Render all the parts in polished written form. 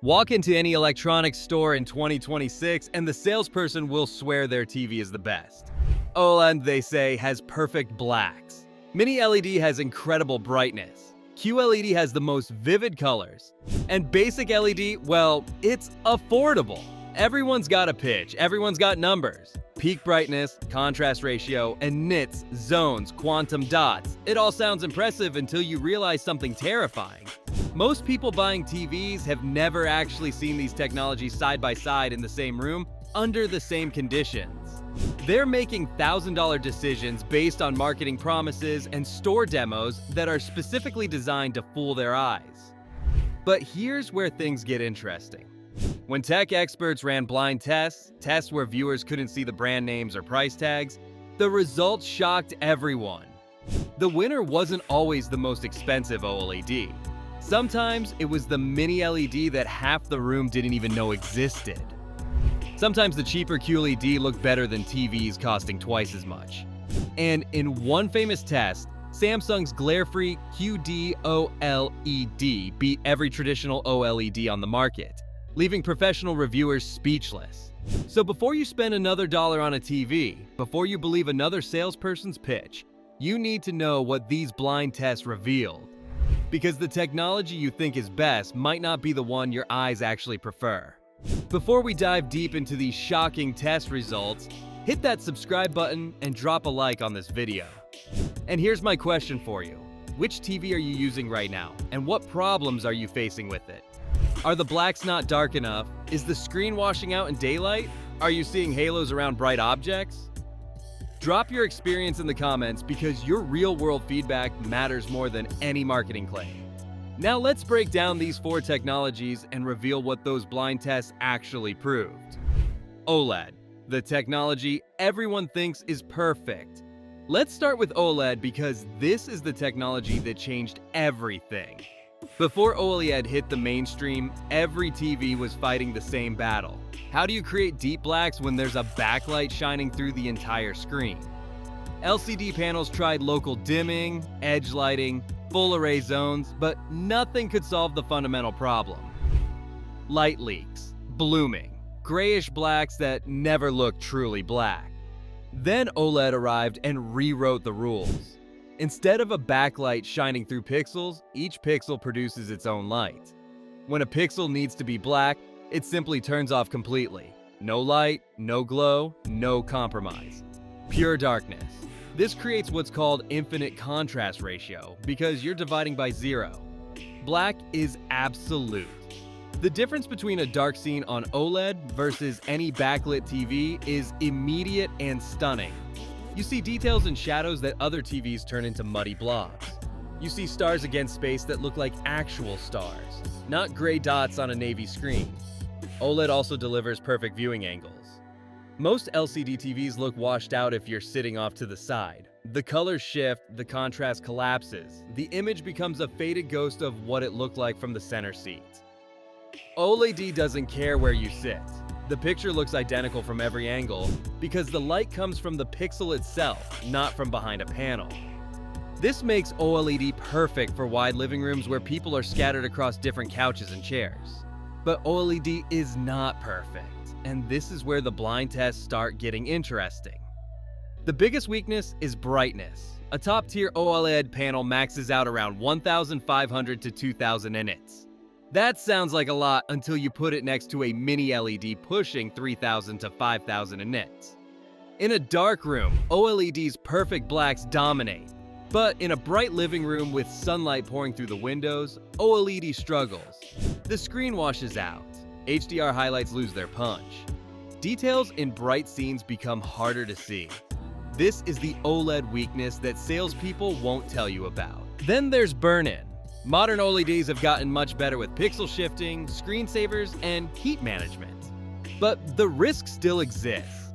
Walk into any electronics store in 2026 and the salesperson will swear their TV is the best. OLED, they say, has perfect blacks. Mini LED has incredible brightness. QLED has the most vivid colors. And basic LED, well, it's affordable. Everyone's got a pitch, everyone's got numbers. Peak brightness, contrast ratio, and nits, zones, quantum dots. It all sounds impressive until you realize something terrifying. Most people buying TVs have never actually seen these technologies side by side in the same room, under the same conditions. They're making $1,000 decisions based on marketing promises and store demos that are specifically designed to fool their eyes. But here's where things get interesting. When tech experts ran blind tests where viewers couldn't see the brand names or price tags, the results shocked everyone. The winner wasn't always the most expensive OLED. Sometimes it was the mini LED that half the room didn't even know existed. Sometimes the cheaper QLED looked better than TVs costing twice as much. And in one famous test, Samsung's glare-free QD-OLED beat every traditional OLED on the market, leaving professional reviewers speechless. So before you spend another dollar on a TV, before you believe another salesperson's pitch, you need to know what these blind tests revealed. Because the technology you think is best might not be the one your eyes actually prefer. Before we dive deep into these shocking test results, hit that subscribe button and drop a like on this video. And here's my question for you. Which TV are you using right now, and what problems are you facing with it? Are the blacks not dark enough? Is the screen washing out in daylight? Are you seeing halos around bright objects? Drop your experience in the comments because your real-world feedback matters more than any marketing claim. Now let's break down these 4 technologies and reveal what those blind tests actually proved. OLED, the technology everyone thinks is perfect. Let's start with OLED because this is the technology that changed everything. Before OLED hit the mainstream, every TV was fighting the same battle. How do you create deep blacks when there's a backlight shining through the entire screen? LCD panels tried local dimming, edge lighting, full array zones, but nothing could solve the fundamental problem. Light leaks, blooming, grayish blacks that never looked truly black. Then OLED arrived and rewrote the rules. Instead of a backlight shining through pixels, each pixel produces its own light. When a pixel needs to be black, it simply turns off completely. No light, no glow, no compromise. Pure darkness. This creates what's called infinite contrast ratio because you're dividing by 0. Black is absolute. The difference between a dark scene on OLED versus any backlit TV is immediate and stunning. You see details and shadows that other TVs turn into muddy blobs. You see stars against space that look like actual stars, not gray dots on a navy screen. OLED also delivers perfect viewing angles. Most LCD TVs look washed out if you're sitting off to the side. The colors shift, the contrast collapses. The image becomes a faded ghost of what it looked like from the center seat. OLED doesn't care where you sit. The picture looks identical from every angle because the light comes from the pixel itself, not from behind a panel. This makes OLED perfect for wide living rooms where people are scattered across different couches and chairs. But OLED is not perfect, and this is where the blind tests start getting interesting. The biggest weakness is brightness. A top-tier OLED panel maxes out around 1,500 to 2,000 nits. That sounds like a lot until you put it next to a mini LED pushing 3,000 to 5,000 nits. In a dark room, OLED's perfect blacks dominate. But in a bright living room with sunlight pouring through the windows, OLED struggles. The screen washes out. HDR highlights lose their punch. Details in bright scenes become harder to see. This is the OLED weakness that salespeople won't tell you about. Then there's burn-in. Modern OLEDs have gotten much better with pixel shifting, screensavers, and heat management. But the risk still exists.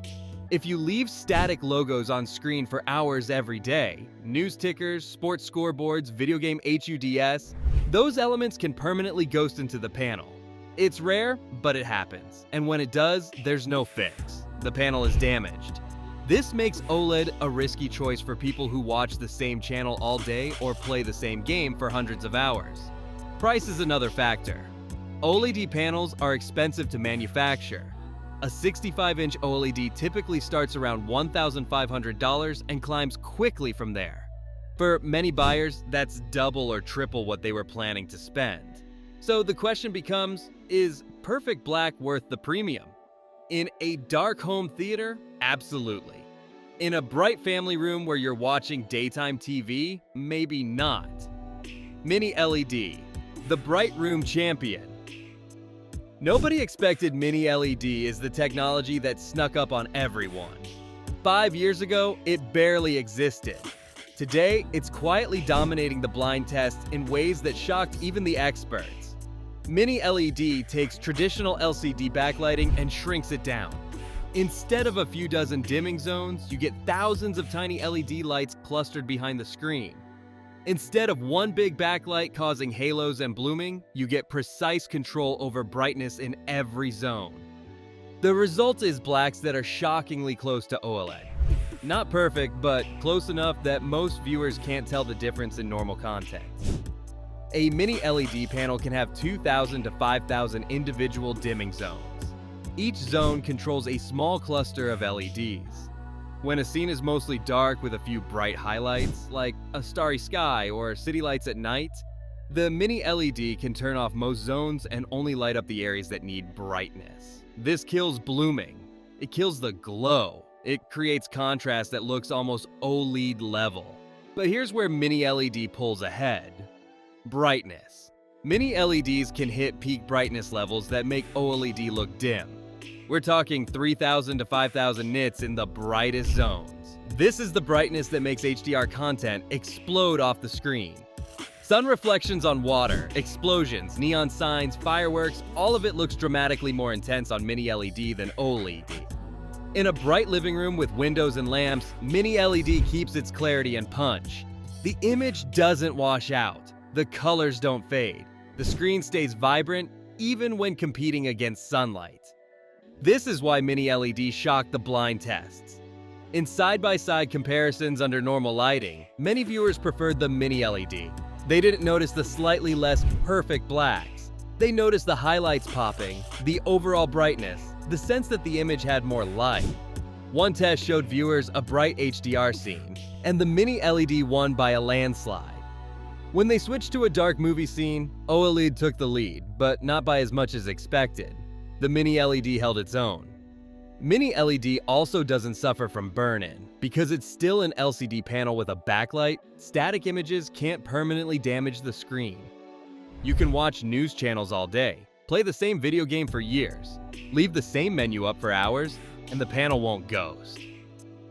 If you leave static logos on screen for hours every day, news tickers, sports scoreboards, video game HUDs, those elements can permanently ghost into the panel. It's rare, but it happens. And when it does, there's no fix. The panel is damaged. This makes OLED a risky choice for people who watch the same channel all day or play the same game for hundreds of hours. Price is another factor. OLED panels are expensive to manufacture. A 65-inch OLED typically starts around $1,500 and climbs quickly from there. For many buyers, that's double or triple what they were planning to spend. So the question becomes, is perfect black worth the premium? In a dark home theater? Absolutely. In a bright family room where you're watching daytime TV? Maybe not. Mini LED, the bright room champion. Nobody expected Mini LED is the technology that snuck up on everyone. 5 years ago, it barely existed. Today, it's quietly dominating the blind test in ways that shocked even the experts. Mini LED takes traditional LCD backlighting and shrinks it down. Instead of a few dozen dimming zones, you get thousands of tiny LED lights clustered behind the screen. Instead of one big backlight causing halos and blooming, you get precise control over brightness in every zone. The result is blacks that are shockingly close to OLED. Not perfect, but close enough that most viewers can't tell the difference in normal context. A mini LED panel can have 2,000 to 5,000 individual dimming zones. Each zone controls a small cluster of LEDs. When a scene is mostly dark with a few bright highlights, like a starry sky or city lights at night, the mini LED can turn off most zones and only light up the areas that need brightness. This kills blooming. It kills the glow. It creates contrast that looks almost OLED level. But here's where mini LED pulls ahead. Brightness. Mini LEDs can hit peak brightness levels that make OLED look dim. We're talking 3,000 to 5,000 nits in the brightest zones. This is the brightness that makes HDR content explode off the screen. Sun reflections on water, explosions, neon signs, fireworks, all of it looks dramatically more intense on Mini LED than OLED. In a bright living room with windows and lamps, Mini LED keeps its clarity and punch. The image doesn't wash out. The colors don't fade. The screen stays vibrant even when competing against sunlight. This is why Mini LED shocked the blind tests. In side-by-side comparisons under normal lighting, many viewers preferred the Mini LED. They didn't notice the slightly less perfect blacks. They noticed the highlights popping, the overall brightness, the sense that the image had more light. One test showed viewers a bright HDR scene, and the Mini LED won by a landslide. When they switched to a dark movie scene, OLED took the lead, but not by as much as expected. The Mini LED held its own. Mini LED also doesn't suffer from burn-in. Because it's still an LCD panel with a backlight, static images can't permanently damage the screen. You can watch news channels all day, play the same video game for years, leave the same menu up for hours, and the panel won't ghost.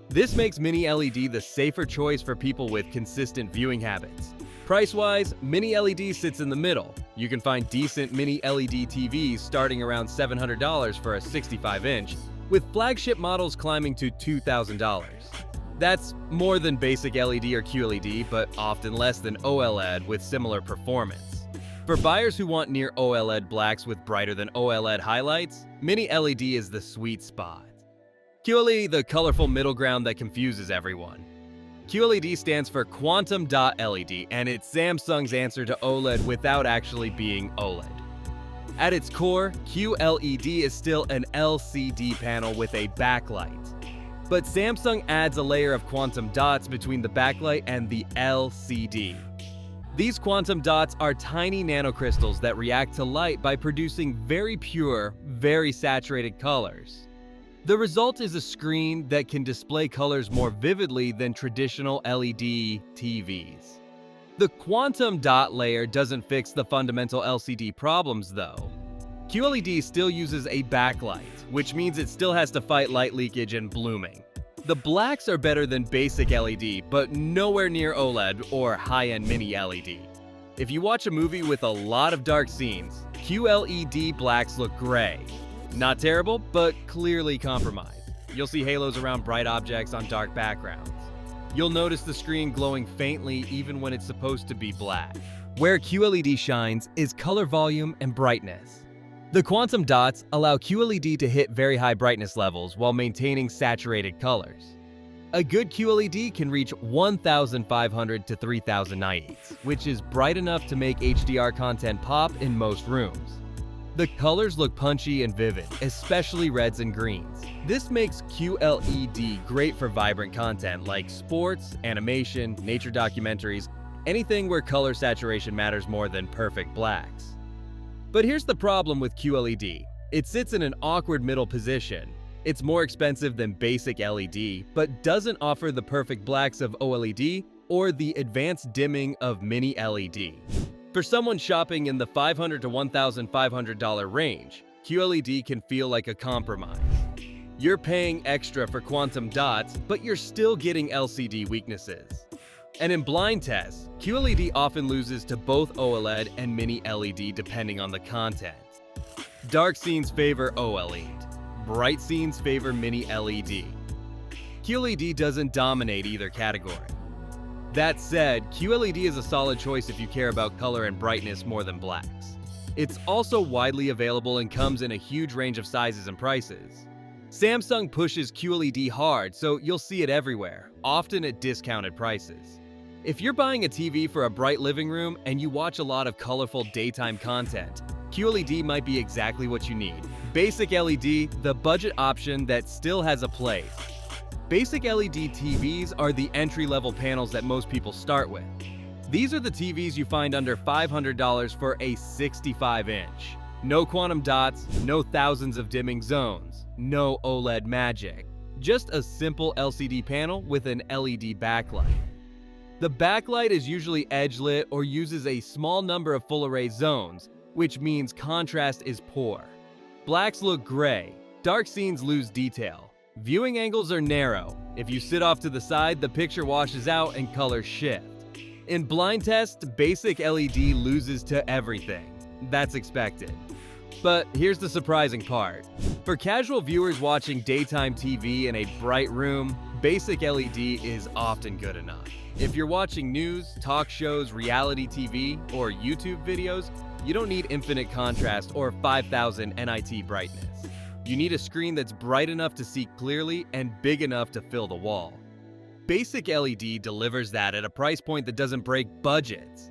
This makes Mini LED the safer choice for people with consistent viewing habits. Price-wise, Mini LED sits in the middle. You can find decent Mini LED TVs starting around $700 for a 65-inch, with flagship models climbing to $2,000. That's more than basic LED or QLED, but often less than OLED with similar performance. For buyers who want near OLED blacks with brighter than OLED highlights, Mini LED is the sweet spot. QLED, the colorful middle ground that confuses everyone. QLED stands for Quantum Dot LED, and it's Samsung's answer to OLED without actually being OLED. At its core, QLED is still an LCD panel with a backlight. But Samsung adds a layer of quantum dots between the backlight and the LCD. These quantum dots are tiny nanocrystals that react to light by producing very pure, very saturated colors. The result is a screen that can display colors more vividly than traditional LED TVs. The quantum dot layer doesn't fix the fundamental LCD problems, though. QLED still uses a backlight, which means it still has to fight light leakage and blooming. The blacks are better than basic LED, but nowhere near OLED or high-end Mini LED. If you watch a movie with a lot of dark scenes, QLED blacks look gray. Not terrible, but clearly compromised. You'll see halos around bright objects on dark backgrounds. You'll notice the screen glowing faintly even when it's supposed to be black. Where QLED shines is color volume and brightness. The quantum dots allow QLED to hit very high brightness levels while maintaining saturated colors. A good QLED can reach 1,500 to 3,000 nits, which is bright enough to make HDR content pop in most rooms. The colors look punchy and vivid, especially reds and greens. This makes QLED great for vibrant content like sports, animation, nature documentaries, anything where color saturation matters more than perfect blacks. But here's the problem with QLED. It sits in an awkward middle position. It's more expensive than basic LED, but doesn't offer the perfect blacks of OLED or the advanced dimming of mini LED. For someone shopping in the $500 to $1,500 range, QLED can feel like a compromise. You're paying extra for quantum dots, but you're still getting LCD weaknesses. And in blind tests, QLED often loses to both OLED and mini LED depending on the content. Dark scenes favor OLED. Bright scenes favor mini LED. QLED doesn't dominate either category. That said, QLED is a solid choice if you care about color and brightness more than blacks. It's also widely available and comes in a huge range of sizes and prices. Samsung pushes QLED hard, so you'll see it everywhere, often at discounted prices. If you're buying a TV for a bright living room and you watch a lot of colorful daytime content, QLED might be exactly what you need. Basic LED, the budget option that still has a place. Basic LED TVs are the entry-level panels that most people start with. These are the TVs you find under $500 for a 65-inch. No quantum dots, no thousands of dimming zones, no OLED magic. Just a simple LCD panel with an LED backlight. The backlight is usually edge-lit or uses a small number of full-array zones, which means contrast is poor. Blacks look gray, dark scenes lose detail. Viewing angles are narrow. If you sit off to the side, the picture washes out and colors shift. In blind tests, basic LED loses to everything. That's expected. But here's the surprising part. For casual viewers watching daytime TV in a bright room, basic LED is often good enough. If you're watching news, talk shows, reality TV, or YouTube videos, you don't need infinite contrast or 5000 nit brightness. You need a screen that's bright enough to see clearly and big enough to fill the wall. Basic LED delivers that at a price point that doesn't break budgets.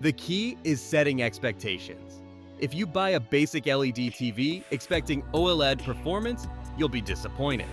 The key is setting expectations. If you buy a basic LED TV expecting OLED performance, you'll be disappointed.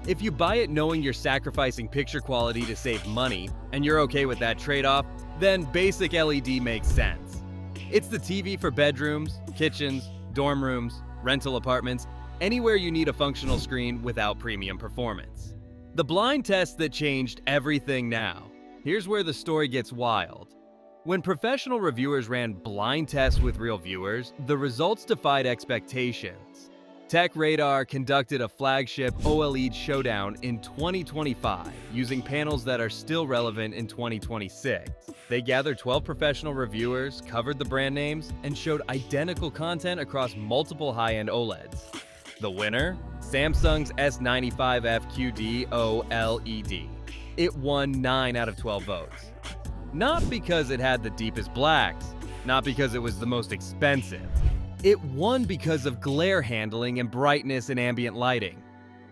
If you buy it knowing you're sacrificing picture quality to save money, and you're okay with that trade-off, then basic LED makes sense. It's the TV for bedrooms, kitchens, dorm rooms, rental apartments, anywhere you need a functional screen without premium performance. The blind test that changed everything now. Here's where the story gets wild. When professional reviewers ran blind tests with real viewers, the results defied expectations. Tech Radar conducted a flagship OLED showdown in 2025 using panels that are still relevant in 2026. They gathered 12 professional reviewers, covered the brand names, and showed identical content across multiple high-end OLEDs. The winner? Samsung's S95F QD-OLED. It won 9 out of 12 votes. Not because it had the deepest blacks, not because it was the most expensive. It won because of glare handling and brightness in ambient lighting.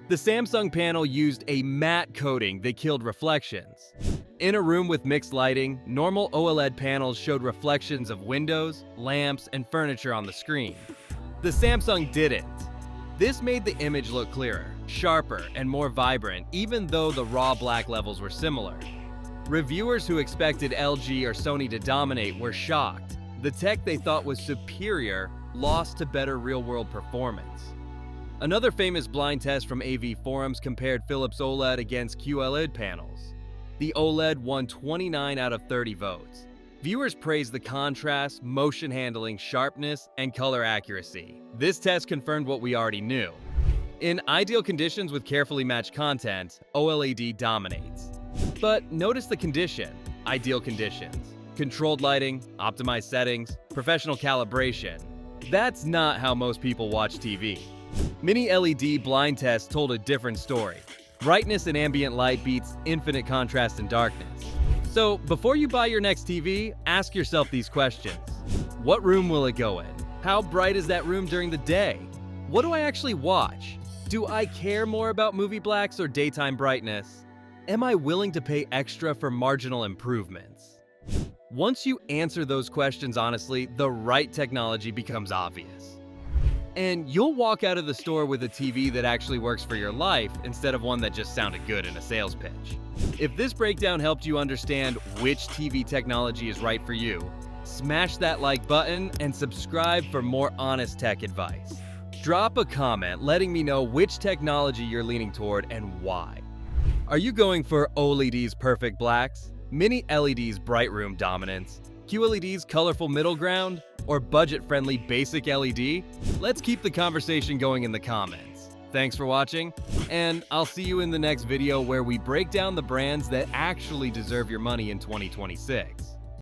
The Samsung panel used a matte coating that killed reflections. In a room with mixed lighting, normal OLED panels showed reflections of windows, lamps, and furniture on the screen. The Samsung didn't. This made the image look clearer, sharper, and more vibrant, even though the raw black levels were similar. Reviewers who expected LG or Sony to dominate were shocked. The tech they thought was superior lost to better real-world performance. Another famous blind test from AV forums compared Philips OLED against QLED panels. The OLED won 29 out of 30 votes. Viewers praised the contrast, motion handling, sharpness, and color accuracy. This test confirmed what we already knew. In ideal conditions with carefully matched content, OLED dominates. But notice the condition: ideal conditions. Controlled lighting, optimized settings, professional calibration. That's not how most people watch TV. Mini LED blind tests told a different story. Brightness and ambient light beats infinite contrast and darkness. So before you buy your next TV, ask yourself these questions. What room will it go in? How bright is that room during the day? What do I actually watch? Do I care more about movie blacks or daytime brightness? Am I willing to pay extra for marginal improvements? Once you answer those questions honestly, the right technology becomes obvious. And you'll walk out of the store with a TV that actually works for your life instead of one that just sounded good in a sales pitch. If this breakdown helped you understand which TV technology is right for you, smash that like button and subscribe for more honest tech advice. Drop a comment letting me know which technology you're leaning toward and why. Are you going for OLED's perfect blacks, mini LED's bright room dominance, QLED's colorful middle ground, or budget-friendly basic LED? Let's keep the conversation going in the comments. Thanks for watching, and I'll see you in the next video where we break down the brands that actually deserve your money in 2026.